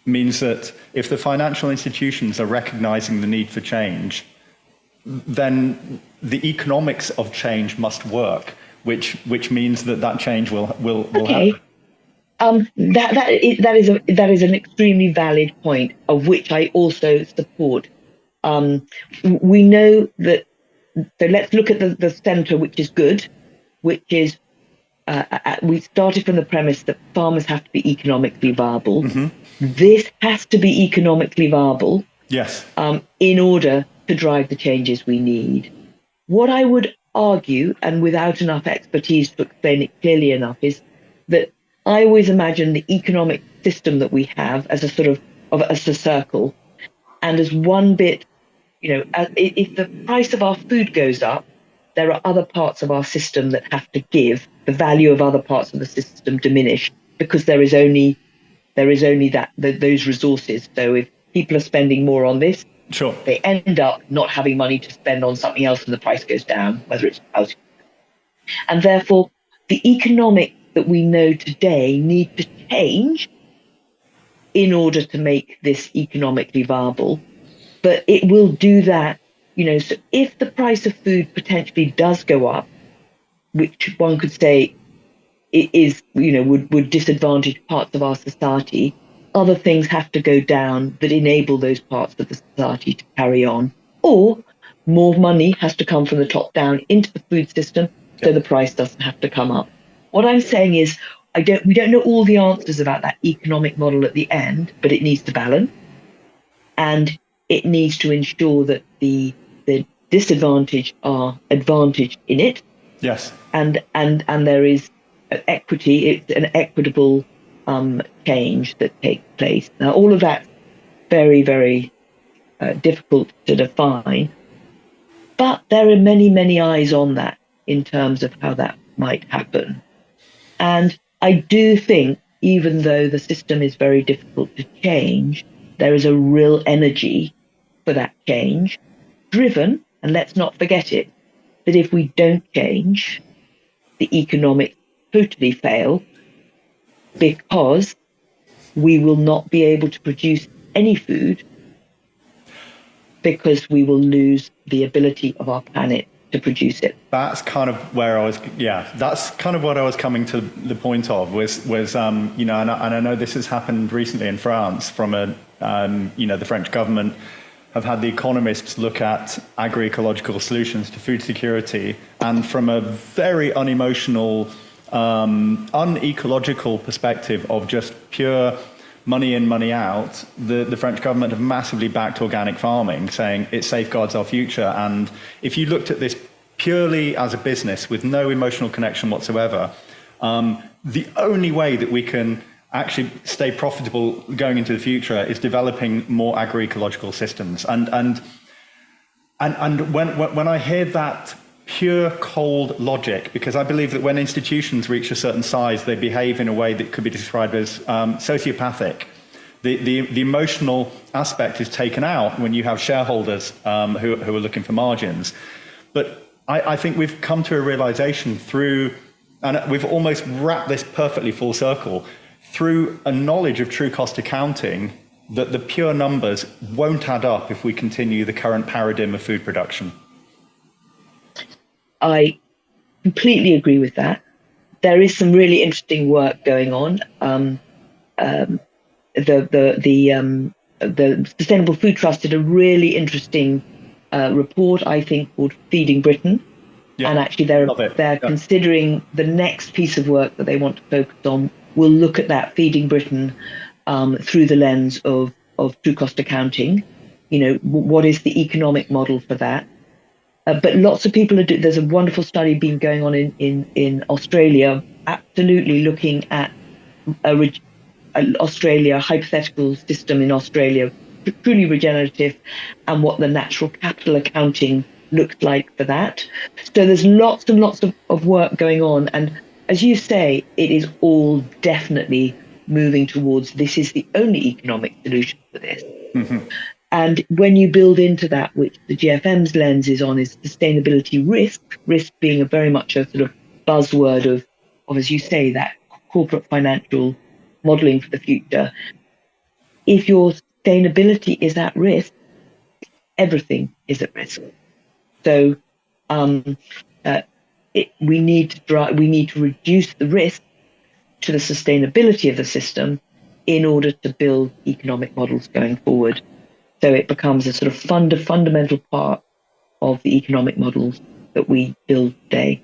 means that if the financial institutions are recognizing the need for change, then the economics of change must work, which means that change will happen. That is an extremely valid point, of which I also support. We know that, so let's look at the center, which is good, which is, we started from the premise that farmers have to be economically viable. Mm-hmm. This has to be economically viable. Yes. In order to drive the changes we need. What I would argue, and without enough expertise to explain it clearly enough, is that I always imagine the economic system that we have as a sort of as a circle, and as one bit, if the price of our food goes up, there are other parts of our system that have to give. The value of other parts of the system diminish because there is only those resources. So if people are spending more on this, Sure. they end up not having money to spend on something else, and the price goes down, whether it's housing. And therefore, the economics that we know today need to change in order to make this economically viable. But it will do that, so if the price of food potentially does go up, which one could say it is, would disadvantage parts of our society, other things have to go down that enable those parts of the society to carry on. Or more money has to come from the top down into the food system, so the price doesn't have to come up. What I'm saying is, we don't know all the answers about that economic model at the end, but it needs to balance, and it needs to ensure that the disadvantaged are advantaged in it. Yes. And there is equity. It's an equitable change that takes place. Now, all of that's very, very difficult to define, but there are many, many eyes on that in terms of how that might happen. And I do think, even though the system is very difficult to change, there is a real energy for that change, driven, and let's not forget it, that if we don't change, the economics totally fail, because we will not be able to produce any food, because we will lose the ability of our planet to produce it. That's kind of where that's kind of what I was coming to the point of was and I know this has happened recently in France from the French government have had the economists look at agroecological solutions to food security, and from a very unemotional, unecological perspective of just pure money in, money out, the French government have massively backed organic farming, saying it safeguards our future. And if you looked at this purely as a business with no emotional connection whatsoever, the only way that we can actually stay profitable going into the future is developing more agroecological systems. And when I hear that pure cold logic, because I believe that when institutions reach a certain size, they behave in a way that could be described as sociopathic. The emotional aspect is taken out when you have shareholders who are looking for margins. But I think we've come to a realization through, and we've almost wrapped this perfectly full circle, through a knowledge of true cost accounting, that the pure numbers won't add up if we continue the current paradigm of food production. I completely agree with that. There is some really interesting work going on. The Sustainable Food Trust did a really interesting report, I think, called Feeding Britain. Yeah, and actually they're considering the next piece of work that they want to focus on will look at that Feeding Britain through the lens of true cost accounting. What is the economic model for that? But lots of people there's a wonderful study been going on in Australia, absolutely looking at Australia, hypothetical system in Australia, truly regenerative, and what the natural capital accounting looks like for that. So there's lots and lots of work going on. And as you say, it is all definitely moving towards this is the only economic solution for this. Mm-hmm. And when you build into that, which the GFM's lens is on, is sustainability risk being a very much a sort of buzzword of, as you say, that corporate financial modeling for the future. If your sustainability is at risk, everything is at risk. So we need to reduce the risk to the sustainability of the system in order to build economic models going forward. So it becomes a sort of fundamental part of the economic models that we build today.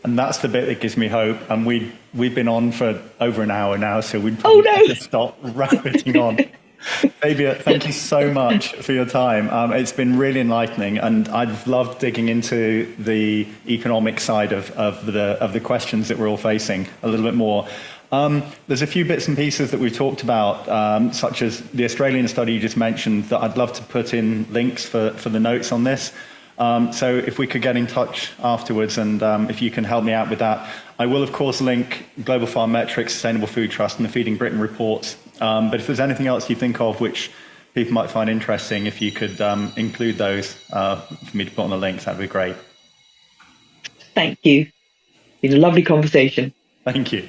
And that's the bit that gives me hope. And we've been on for over an hour now, so we'd probably have to stop rabbiting on. Fabia, thank you so much for your time. It's been really enlightening, and I've loved digging into the economic side of the questions that we're all facing a little bit more. There's a few bits and pieces that we've talked about, such as the Australian study you just mentioned, that I'd love to put in links for the notes on this. So if we could get in touch afterwards, and if you can help me out with that. I will, of course, link Global Farm Metrics, Sustainable Food Trust, and the Feeding Britain reports. But if there's anything else you think of which people might find interesting, if you could include those for me to put on the links, that'd be great. Thank you. It's been a lovely conversation. Thank you.